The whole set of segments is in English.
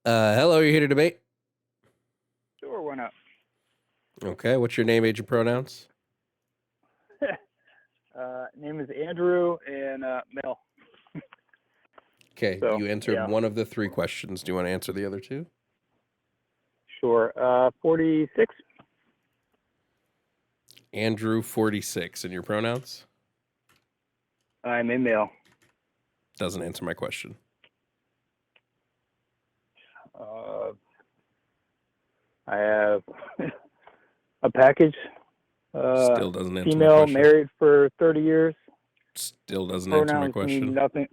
Hello, you're here to debate? Sure, why not? Okay, what's your name, age, and pronouns? Name is Andrew and male. Okay, So, you answered yeah, one of the three questions. Do you want to answer the other two? sure. 46. Andrew, 46, and your pronouns? I'm a male. Doesn't answer my question. I have a package. Still doesn't answer my Female, question. married for 30 years. Still doesn't answer my Pronouns mean question. nothing.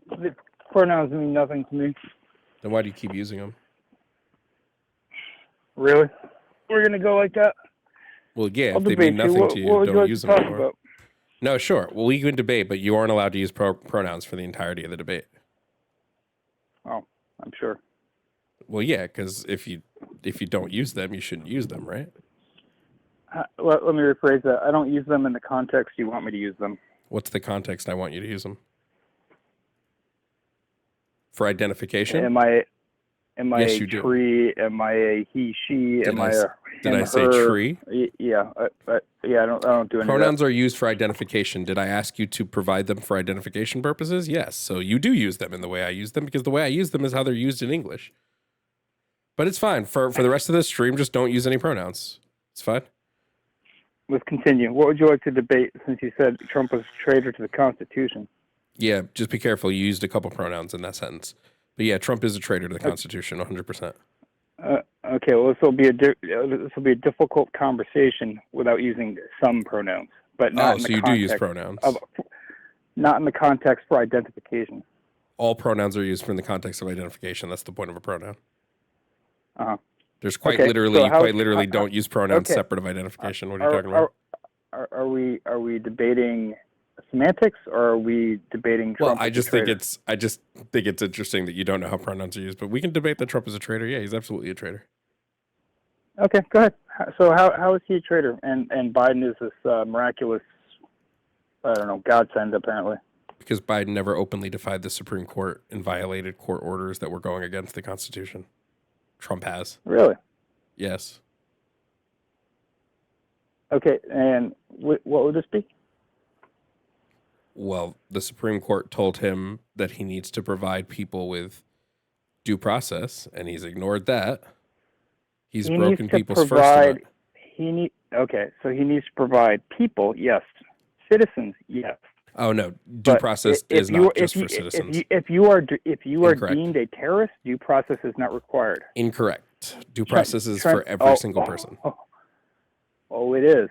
Pronouns mean nothing to me. Then why do you keep using them? Really? We're gonna go like that? Well, yeah, I'll if they mean debate you. nothing to What you, would you don't like use to them talk anymore. about? No, sure. Well, we can debate, but you aren't allowed to use pronouns for the entirety of the debate. Oh, I'm sure. Well, yeah, because if you don't use them, you shouldn't use them, right? Let me rephrase that. I don't use them in the context you want me to use them. What's the context I want you to use them? For identification? Am I Yes, a you do. tree? Am I a he, she? Am I a Did him, I say her? tree? Yeah, yeah. I don't do any Pronouns of are used for identification. Did I ask you to provide them for identification purposes? Yes. So you do use them in the way I use them because the way I use them is how they're used in English. But it's fine. For the rest of this stream, just don't use any pronouns. It's fine. Let's continue. What would you like to debate since you said Trump was a traitor to the Constitution? Yeah, just be careful. You used a couple pronouns in that sentence. But yeah, Trump is a traitor to the Constitution, 100%. Okay, well, this will be a difficult conversation without using some pronouns, but not in the so you do use context pronouns. not in the context for identification. All pronouns are used for in the context of identification. That's the point of a pronoun. Uh-huh. There's quite Okay, literally, so you quite literally don't use pronouns okay. separate of identification. What are you talking about? Are we debating semantics, or are we debating Trump? Well, I just think it's interesting that you don't know how pronouns are used, but we can debate that Trump is a traitor. Yeah, he's absolutely a traitor. Okay, go ahead. So how is he a traitor? And Biden is this miraculous, I don't know, godsend apparently. Because Biden never openly defied the Supreme Court and violated court orders that were going against the Constitution. Trump has. Really? Yes. Okay, and what would this be? Well, the Supreme Court told him that he needs to provide people with due process, and he's ignored that. He's broken people's First Amendment. Okay, so he needs to provide people, yes. Citizens, yes. Oh no, due process is not just for citizens. If you are deemed a terrorist, due process is not required. Incorrect. Due process is for every single person. Oh, it is.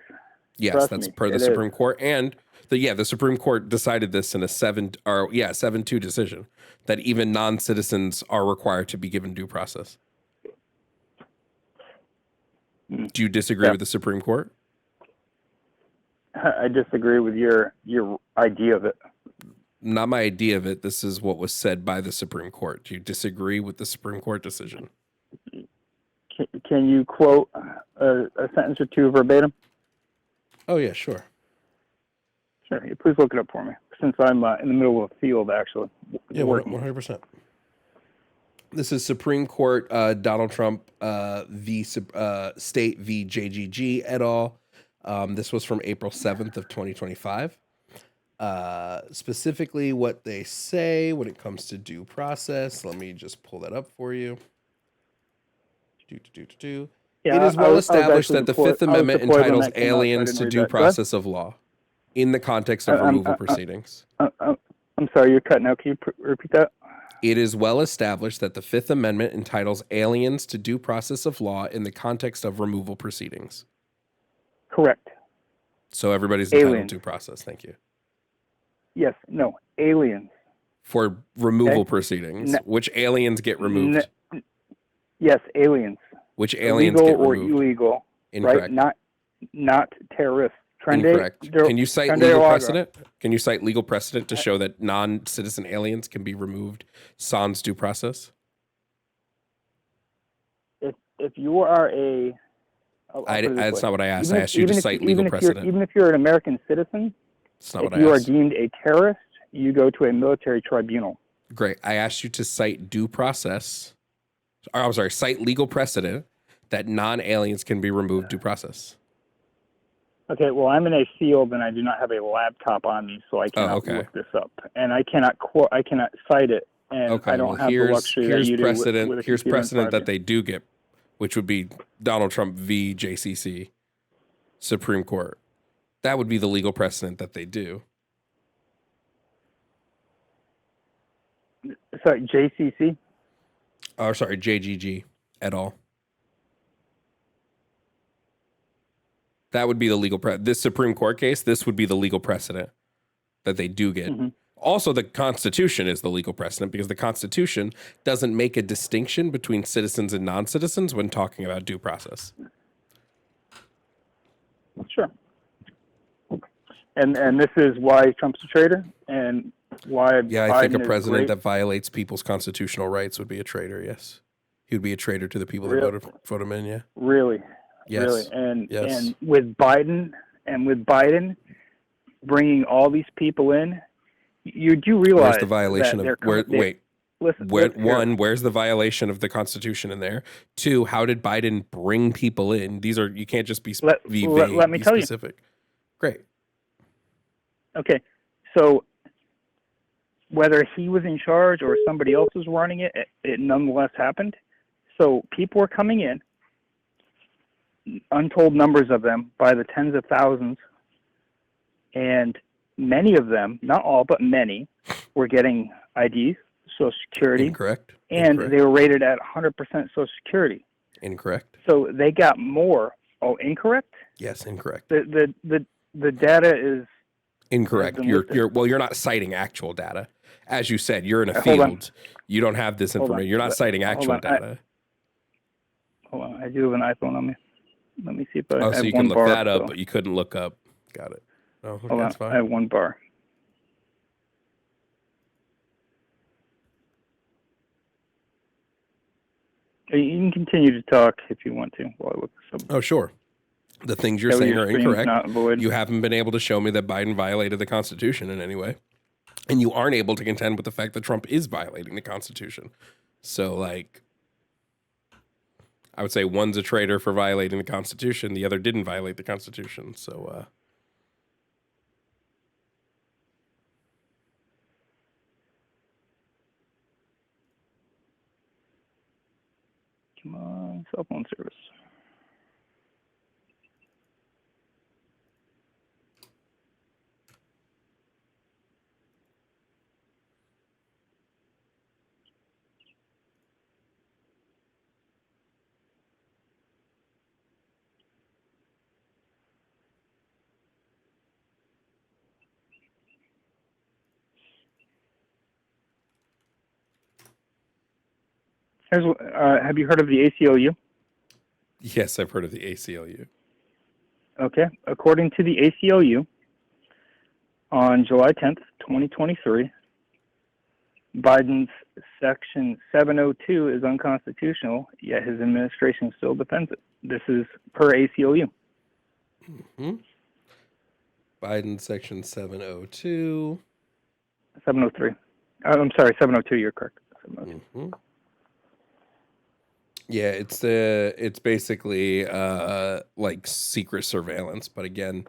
Yes, Trust that's me, per the Supreme Court, and the Supreme Court decided this in a 7-2 decision that even non-citizens are required to be given due process. Do you disagree with the Supreme Court? I disagree with your idea of it. Not my idea of it. This is what was said by the Supreme Court. Do you disagree with the Supreme Court decision? Can you quote a sentence or two verbatim? Oh, yeah, sure. Sure. Please look it up for me, since I'm in the middle of a field, actually. Yeah, 100%. This is Supreme Court Donald Trump v. State v. JGG et al. This was from April 7th of 2025. Specifically what they say when it comes to due process. Let me just pull that up for you. Yeah, it is well established that the Fifth Amendment entitles aliens to due process of law in the context of removal proceedings. I'm sorry, you're cutting out. Can you repeat that? It is well established that the Fifth Amendment entitles aliens to due process of law in the context of removal proceedings. Correct. So everybody's entitled to due process. Thank you. Yes. No. Aliens. For removal proceedings. Which aliens get removed? Yes, aliens. Which aliens get removed? Illegal or illegal. Incorrect. Right? Not terrorists. Incorrect. Can you cite legal precedent? Can you cite legal precedent to show that non-citizen aliens can be removed sans due process? If you are a... That's not what I asked. I asked you to cite legal precedent. Even if you're an American citizen, if you are deemed a terrorist, you go to a military tribunal. Great. I asked you to cite due process I'm sorry, cite legal precedent that non-aliens can be removed due process. Okay, well, I'm in a field and I do not have a laptop on me, so I cannot look this up, and I cannot cite it, and Okay, I don't have the luxury that you do with a here's computer in precedent front of that they do get, which would be Donald Trump v. JCC, Supreme Court. That would be the legal precedent that they do. Sorry, JCC? Oh, sorry, JGG et al. That would be the legal this Supreme Court case, this would be the legal precedent that they do get. Mm-hmm. Also, the Constitution is the legal precedent because the Constitution doesn't make a distinction between citizens and non-citizens when talking about due process. Sure. And this is why Trump's a traitor, and why I Biden think a is president great. that violates people's constitutional rights would be a traitor, yes. He would be a traitor to the people that voted him in, yeah. Really? Yes. Really? Yes. And with Biden bringing all these people in, you do realize where's the violation of where's the violation of the Constitution in there? 2, how did Biden bring people in? These are, you can't just be let me tell specific. Great. Okay, so whether he was in charge or somebody else was running it, it nonetheless happened. So people were coming in, untold numbers of them, by the tens of thousands, and many of them, not all, but many, were getting IDs, Social Security. Incorrect. And they were rated at 100% Social Security. Incorrect. So they got more. Oh, incorrect? Yes, incorrect. The data is incorrect. You're not citing actual data. As you said, you're in a field. You don't have this information. You're not citing actual data. Hold on. I do have an iPhone on me. Let me see if I have so you one can look bar, that up, but you couldn't look up. Got it. Oh, okay, that's fine. I have one bar. You can continue to talk if you want to while I look this up. Oh, sure. The things you're saying are incorrect. You haven't been able to show me that Biden violated the Constitution in any way. And you aren't able to contend with the fact that Trump is violating the Constitution. So, like, I would say one's a traitor for violating the Constitution. The other didn't violate the Constitution. So, come on, cell phone service. Have you heard of the ACLU? yes, I've heard of the ACLU. Okay. According to the ACLU, on July 10th, 2023, Biden's Section 702 is unconstitutional, yet his administration still defends it. This is per ACLU. Mm-hmm. Biden Section 702. 703. I'm sorry, 702, you're correct. 702. Mm-hmm. Yeah, it's basically like secret surveillance, but again,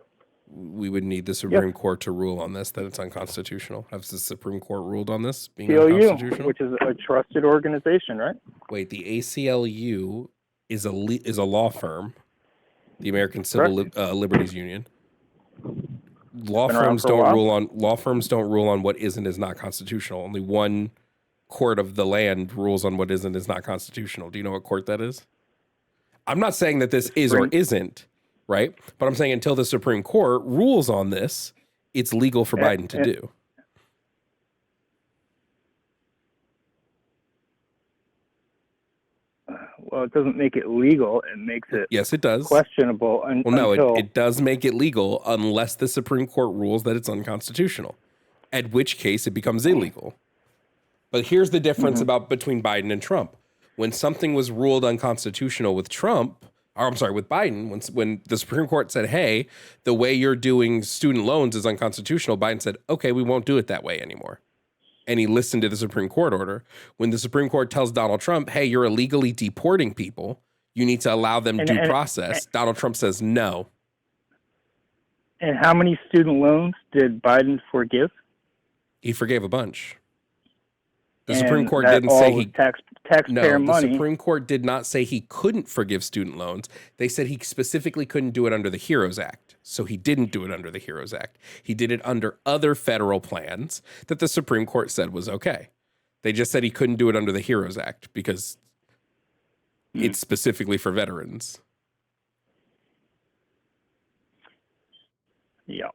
we would need the Supreme Court to rule on this, that it's unconstitutional. Has the Supreme Court ruled on this being unconstitutional? Which is a trusted organization, right? Wait, the ACLU is a law firm, the American Civil Liberties Union. Law firms don't rule on what is and is not constitutional. Only one court of the land rules on what is and is not constitutional. Do you know what court that is? I'm not saying that this is or isn't, right? But I'm saying until the Supreme Court rules on this, it's legal for Biden to do. Well, it doesn't make it legal. It makes it yes, it does. Questionable. It does make it legal unless the Supreme Court rules that it's unconstitutional, at which case it becomes illegal. But here's the difference between Biden and Trump. When something was ruled unconstitutional with with Biden, when the Supreme Court said, hey, the way you're doing student loans is unconstitutional, Biden said, okay, we won't do it that way anymore. and he listened to the Supreme Court order. When the Supreme Court tells Donald Trump, hey, you're illegally deporting people, you need to allow them due process, Donald Trump says no. And how many student loans did Biden forgive? He forgave a bunch. The And Supreme Court that didn't all say was he taxpayer money. The Supreme Court did not say he couldn't forgive student loans. They said he specifically couldn't do it under the HEROES Act. So he didn't do it under the HEROES Act. He did it under other federal plans that the Supreme Court said was okay. They just said he couldn't do it under the HEROES Act because it's specifically for veterans. Yeah.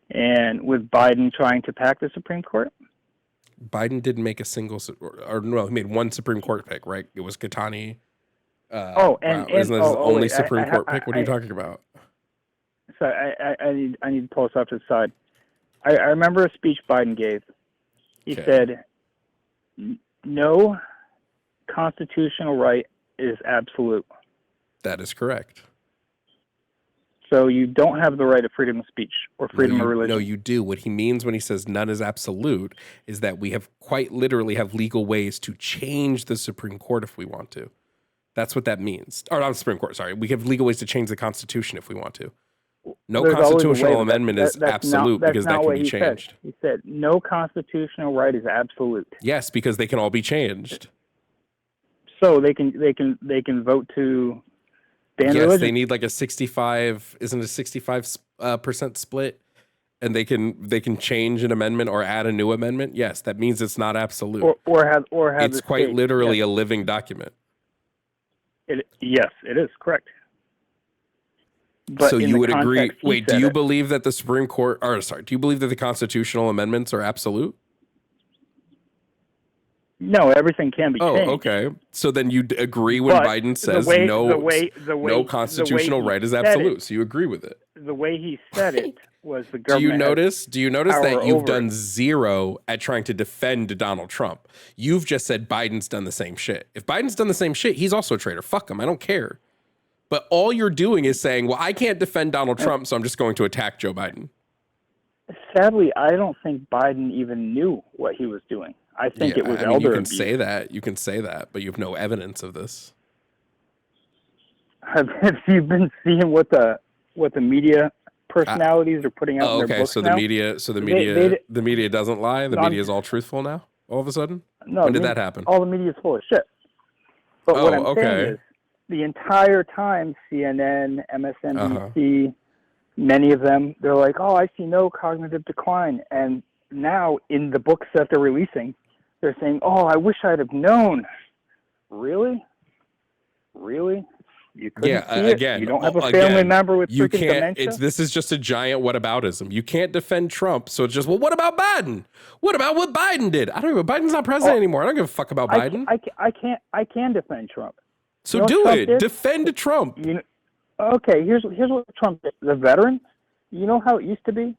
And with Biden trying to pack the Supreme Court? Biden didn't make a single, or no, he made one Supreme Court pick, right? It was Katani. Isn't that his only Supreme Court pick? What are you talking about? So I need to pull this off to the side. I remember a speech Biden gave. He said, no constitutional right is absolute. That is correct. So you don't have the right of freedom of speech or freedom of religion. No, you do. What he means when he says none is absolute is that we have quite literally have legal ways to change the Supreme Court if we want to. That's what that means. Or not the Supreme Court, sorry. We have legal ways to change the Constitution if we want to. No constitutional amendment is absolute because that can be changed. He said no constitutional right is absolute. Yes, because they can all be changed. So they can vote to ban religion. Yes, they need like a 65, isn't it a 65% split? And they can change an amendment or add a new amendment. Yes, that means it's not absolute. Or have it's quite literally a living document. Yes, it is correct. But so you would agree? Wait, do you believe that the Supreme Court? Or sorry, do you believe that the constitutional amendments are absolute? No, everything can be changed. Oh, okay. So then you agree when Biden says no constitutional right is absolute. So you agree with it. The way he said it was the government. Do you notice that you've done zero at trying to defend Donald Trump? You've just said Biden's done the same shit. If Biden's done the same shit, he's also a traitor. Fuck him. I don't care. But all you're doing is saying, well, I can't defend Donald Trump, so I'm just going to attack Joe Biden. Sadly, I don't think Biden even knew what he was doing. I think it was elder abuse. You can say that, but you have no evidence of this. Have you been seeing what the media personalities are putting out in their books so now? The media doesn't lie. The media is all truthful now. All of a sudden, when did that happen? All the media is full of shit. But what I'm saying is, the entire time, CNN, MSNBC, many of them, they're like, "Oh, I see no cognitive decline," and now in the books that they're releasing, they're saying, "Oh, I wish I'd have known." Really? You couldn't see it? Again, you don't have a family member with freaking dementia? This is just a giant whataboutism. You can't defend Trump, so it's just, well, what about Biden? What about what Biden did? I don't even. Bidden's not president anymore. I don't give a fuck about Biden. I can defend Trump. So do it. Defend Trump. Okay, here's what Trump did. The veterans, you know how it used to be?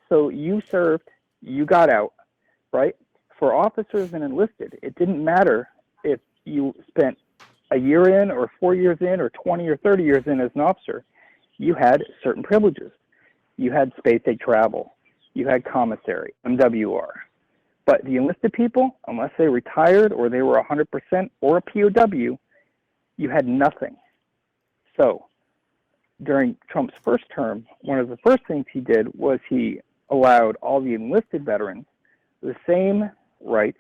So you served, you got out, right? For officers and enlisted, it didn't matter if you spent a year in or 4 years in or 20 or 30 years in as an officer. You had certain privileges. You had space aid travel. You had commissary, MWR. But the enlisted people, unless they retired or they were 100% or a POW, you had nothing. So during Trump's first term, one of the first things he did was he allowed all the enlisted veterans the same rights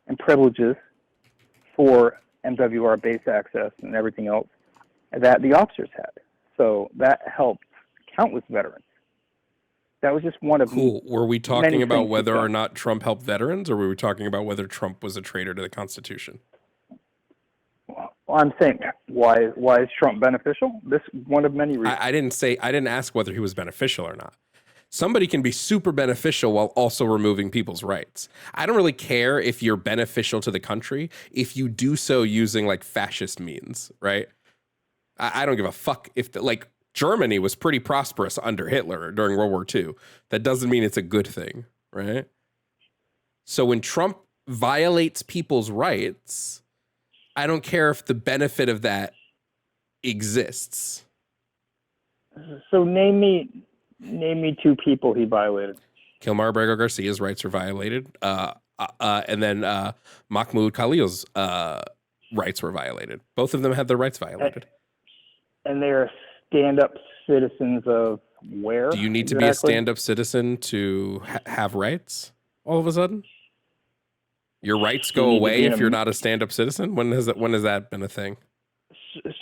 and privileges for MWR base access and everything else that the officers had. So that helped countless veterans. That was just one of Cool. Were we talking about whether or not Trump helped veterans, or were we talking about whether Trump was a traitor to the Constitution? Well, I'm saying why is Trump beneficial? This one of many reasons. I didn't ask whether he was beneficial or not. Somebody can be super beneficial while also removing people's rights. I don't really care if you're beneficial to the country if you do so using like fascist means, right? I don't give a fuck if Germany was pretty prosperous under Hitler during World War II. That doesn't mean it's a good thing, right? So when Trump violates people's rights, I don't care if the benefit of that exists. So name me two people he violated. Kilmar Abrego Garcia's rights were violated. And then Mahmoud Khalil's rights were violated. Both of them had their rights violated. And they're stand-up citizens of where? Do you need to be a stand-up citizen to have rights all of a sudden? Your rights go away if you're not a stand-up citizen? When has that been a thing?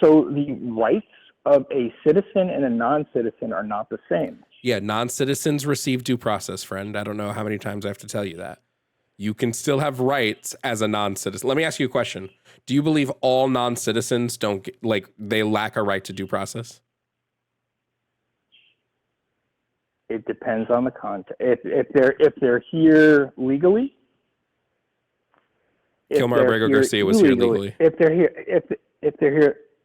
So the rights of a citizen and a non-citizen are not the same. Yeah, non-citizens receive due process, friend. I don't know how many times I have to tell you that. You can still have rights as a non-citizen. Let me ask you a question. Do you believe all non-citizens they lack a right to due process? It depends on the context. If they're here legally. Kilmar Abrego Garcia was here legally. If they're here,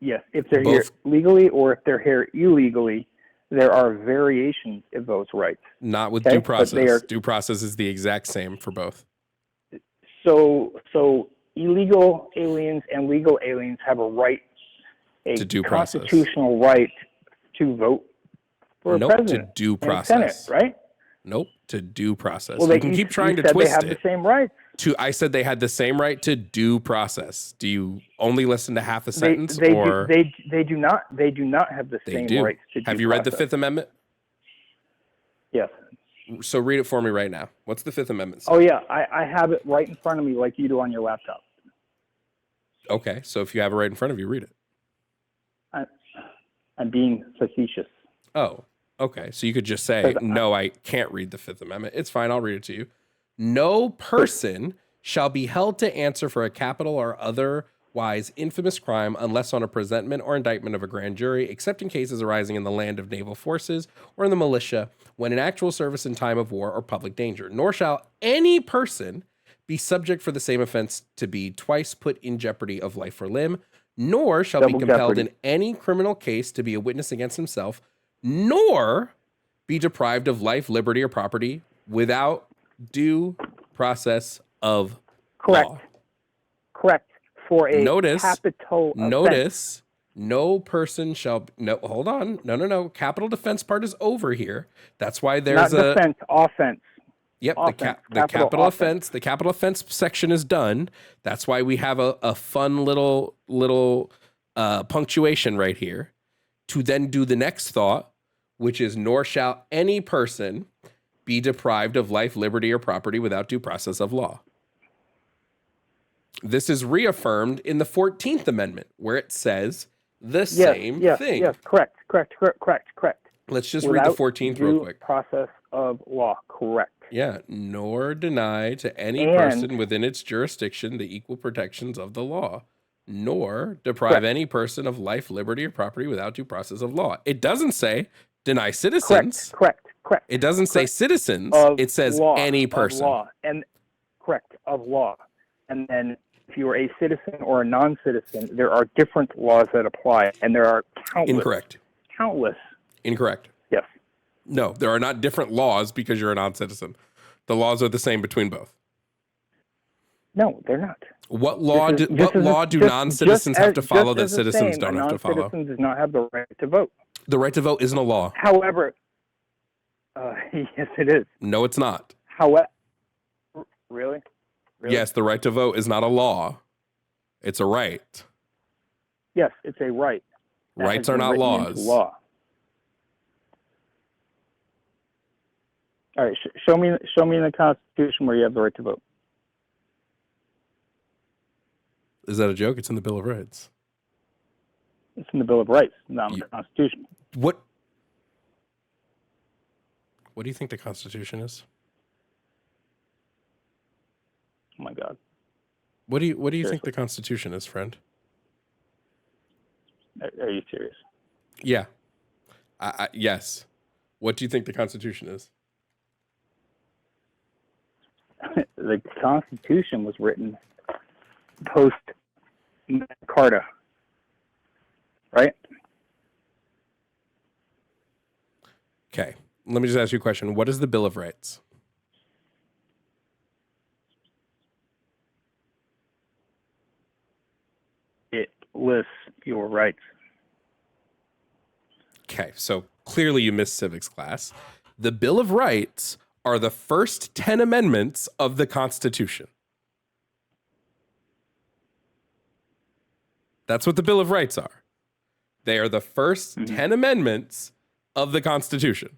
yes. If they're here legally or if they're here illegally, there are variations of those rights. Not with due process. Due process is the exact same for both. So illegal aliens and legal aliens have a right, to due process. Constitutional right to vote for a president. To due process. Senate, right? Nope, to due process. Well, you can keep trying to twist they have the same rights. I said they had the same right to due process. Do you only listen to half a sentence? They do not have the same rights to due process. Have you read the Fifth Amendment? Yes. So read it for me right now. What's the Fifth Amendment say? Oh, yeah. I have it right in front of me like you do on your laptop. Okay. So if you have it right in front of you, read it. I'm being facetious. Oh, okay. So you could just say, no, I can't read the Fifth Amendment. It's fine. I'll read it to you. No person shall be held to answer for a capital or otherwise infamous crime unless on a presentment or indictment of a grand jury, except in cases arising in the land of naval forces or in the militia, when in actual service in time of war or public danger. Nor shall any person be subject for the same offense to be twice put in jeopardy of life or limb, nor shall be compelled in any criminal case to be a witness against himself, nor be deprived of life, liberty, or property without due process of law. Correct. For a capital offense. Notice, no person shall... No, hold on. No. Capital defense part is over here. That's why there's not defense, offense. Yep, offense, the capital offense. The capital offense section is done. That's why we have a fun little punctuation right here to then do the next thought, which is nor shall any person be deprived of life, liberty, or property without due process of law. This is reaffirmed in the 14th Amendment, where it says the same thing. Yes, correct. Let's just read the 14th real quick. Process of law, correct. Yeah, nor deny to any person within its jurisdiction the equal protections of the law, nor deprive any person of life, liberty, or property without due process of law. It doesn't say deny citizens. Correct. It doesn't say citizens. It says any person. Of law. And then if you are a citizen or a non-citizen, there are different laws that apply, and there are countless. Incorrect. Countless. Incorrect. Yes. No, there are not different laws because you're a non-citizen. The laws are the same between both. No, they're not. What law do non-citizens have to follow that citizens don't have to follow? Non-citizen does not have the right to vote. The right to vote isn't a law. However, yes, it is. No, it's not. However, really? Yes, the right to vote is not a law. It's a right. Yes, it's a right. Rights are not laws. Law. All right, show me in the Constitution where you have the right to vote. Is that a joke? It's in the Bill of Rights. It's in the Bill of Rights, not in the Constitution. What do you think the Constitution is? Oh my God. What do you think the Constitution is, friend? Are you serious? Yeah. Yes. What do you think the Constitution is? The Constitution was written post Magna Carta, right? Okay. Let me just ask you a question. What is the Bill of Rights? It lists your rights. Okay, so clearly you missed civics class. The Bill of Rights are the first 10 amendments of the Constitution. That's what the Bill of Rights are. They are the first 10 amendments of the Constitution.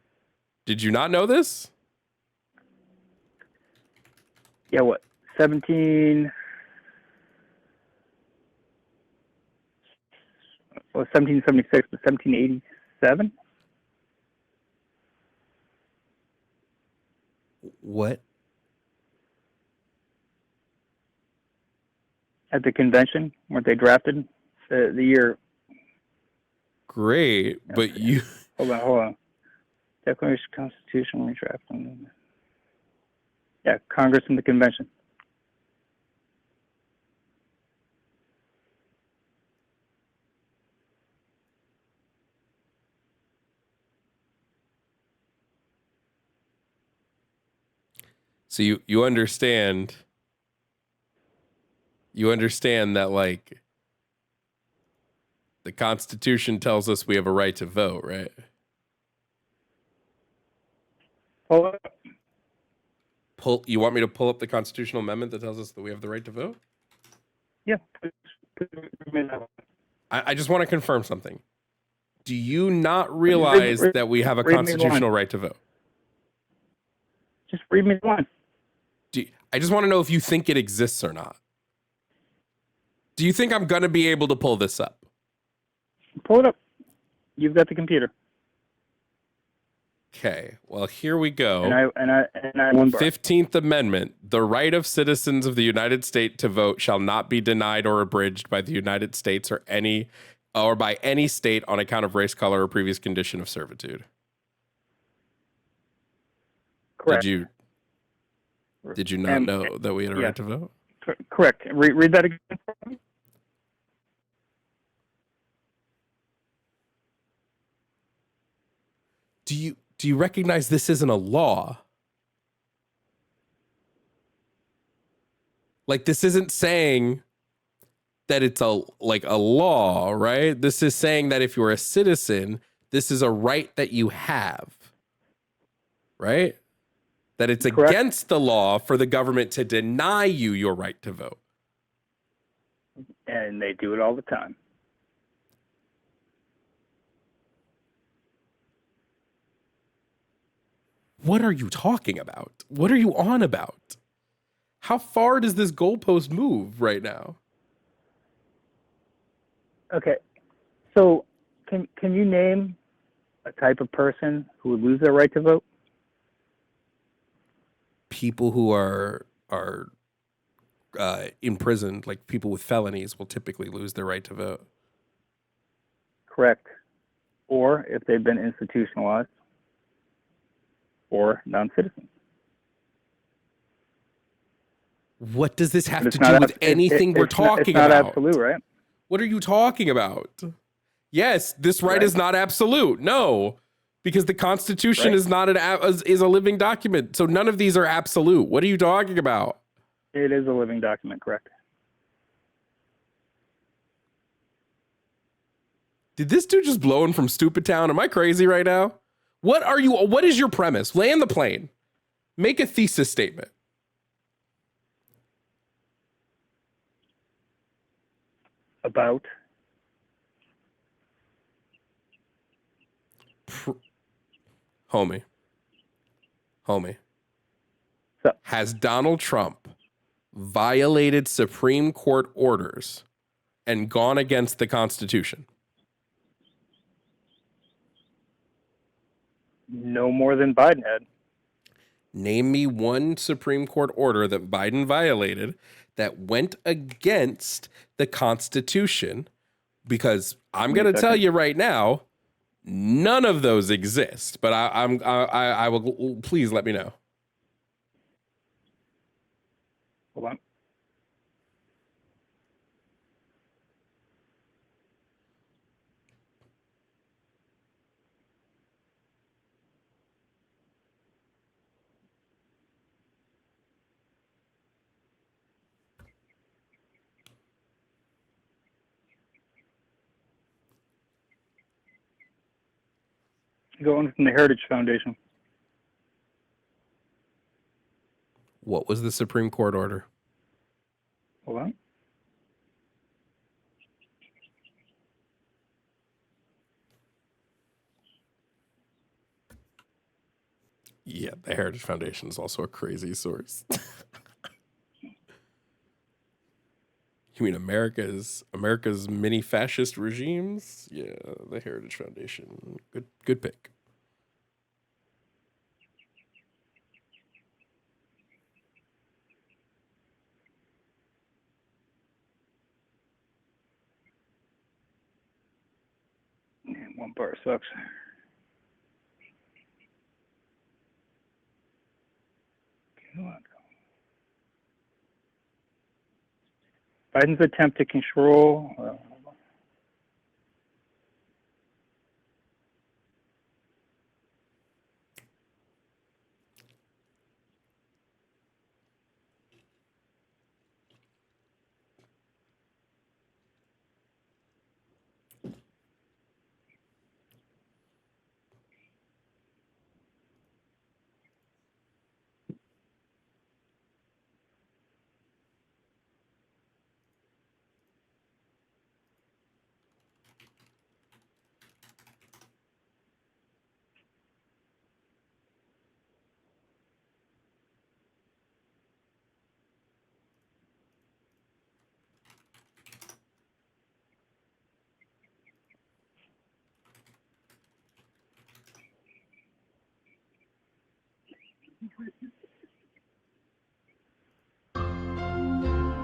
Did you not know this? Yeah, what? 1776, but 1787? What? At the convention, weren't they drafted? The year. Great, but you... Hold on. Declaration of Constitution, redrafting. Yeah, Congress and the convention. So you understand that, like, the Constitution tells us we have a right to vote, right? Hold on. You want me to pull up the constitutional amendment that tells us that we have the right to vote? Yeah. I just want to confirm something. Do you not realize that we have a constitutional right to vote? Just read me the line. I just want to know if you think it exists or not. Do you think I'm going to be able to pull this up? Pull it up. You've got the computer. Okay, well, here we go. And I one bar. 15th Amendment. The right of citizens of the United States to vote shall not be denied or abridged by the United States or by any state on account of race, color, or previous condition of servitude. Correct. Did you not know that we had a right to vote? Correct. Read that again for me. Do you recognize this isn't a law? Like, this isn't saying that it's a law, right? This is saying that if you're a citizen, this is a right that you have, right? That it's Correct. against the law for the government to deny you your right to vote. And they do it all the time. What are you talking about? What are you on about? How far does this goalpost move right now? Okay. So can you name a type of person who would lose their right to vote? People who are imprisoned, like people with felonies, will typically lose their right to vote. Correct. Or if they've been institutionalized, or non-citizens. What does this have to do with anything we're talking about? It's not absolute, right? What are you talking about? Yes, this right is not absolute. No, because the Constitution is not is a living document. So none of these are absolute. What are you talking about? It is a living document, correct? Did this dude just blow in from Stupid Town? Am I crazy right now? What is your premise? Land the plane. Make a thesis statement. About Homie. So, has Donald Trump violated Supreme Court orders and gone against the Constitution? no more than Biden had. Name me one Supreme Court order that Biden violated that went against the Constitution, because I'm going to tell you right now, none of those exist. But I will, please let me know. Hold on. Going from the Heritage Foundation. What was the Supreme Court order? Hold on. Yeah, the Heritage Foundation is also a crazy source. You mean America's mini fascist regimes? Yeah, the Heritage Foundation. Good pick. And one bar sucks. Come on. Biden's attempt to control.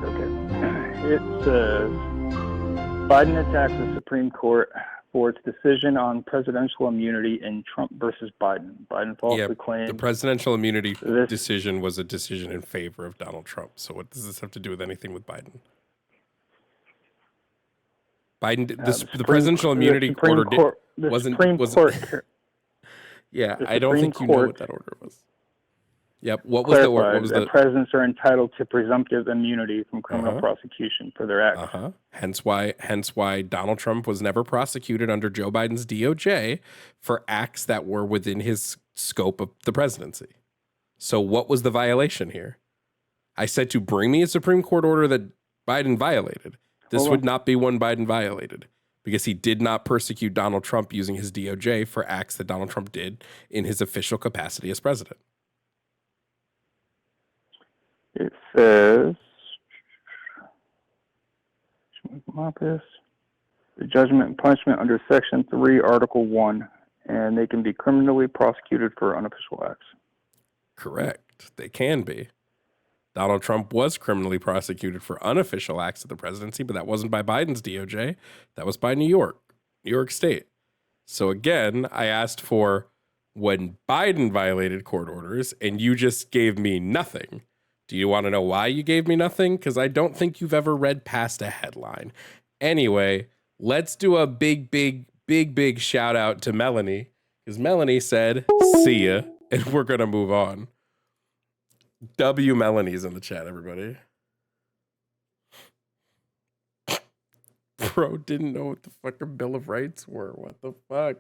Okay. It says Biden attacks the Supreme Court for its decision on presidential immunity in Trump versus Biden. Biden falsely claimed the presidential immunity decision was a decision in favor of Donald Trump. So what does this have to do with anything with Biden? The presidential immunity order wasn't. Yeah, I don't think you know what that order was. Yep. What was the order? What was that presidents are entitled to presumptive immunity from criminal prosecution for their acts. Hence why Donald Trump was never prosecuted under Joe Biden's DOJ for acts that were within his scope of the presidency. So what was the violation here? I said to bring me a Supreme Court order that Biden violated. This would not be one Biden violated because he did not persecute Donald Trump using his DOJ for acts that Donald Trump did in his official capacity as president. It says, the judgment and punishment under Section 3, Article 1, and they can be criminally prosecuted for unofficial acts. Correct. They can be. Donald Trump was criminally prosecuted for unofficial acts of the presidency, but that wasn't by Biden's DOJ. That was by New York State. So again, I asked for when Biden violated court orders, and you just gave me nothing. Do you want to know why you gave me nothing? Because I don't think you've ever read past a headline. Anyway, let's do a big shout out to Melanie, because Melanie said, see ya, and we're going to move on. W Melanie's in the chat, everybody. Bro didn't know what the fucking Bill of Rights were. What the fuck?